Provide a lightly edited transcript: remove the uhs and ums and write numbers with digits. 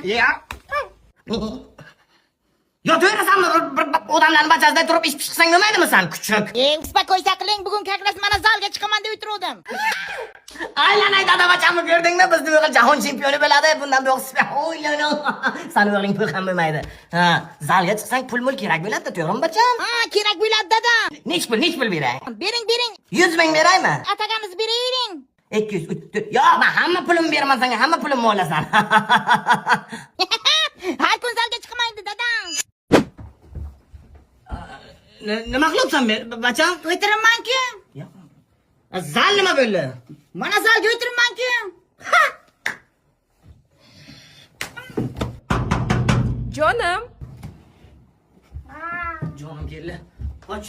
Ya. Yotaversanmi? Bir odamlarning bachasida turib ish pishqisang bo'lmaydimi sen, kuchuk? Uspakoysa qiling, bugun kaklas mana zalga chiqaman deb o'tirdim. Aylanay dadabachamni ko'rdingmi? Bizni o'g'il jahon chempioni bo'ladi. Bundan buyoq o'ylana. Sani o'g'ling pul ham bo'lmaydi. Ha, zalga chiqsang pul kerak bo'ladi, to'g'rimi bacham? Ha, kerak bo'ladi dada. Nech pul beray? Bering. 100 ming beraymi? Ataganingiz bering. 200, 300. Yo'q, men hamma pulimni beraman senga, hamma pulimni olasan. Har kun zalga chiqmaydi dadam. Nima qilyapsan bacham? O'tiribman-ku. Zal nima bo'ldi? Mana zalga o'tiribman-ku. Jonim. Jonim keldi. Och.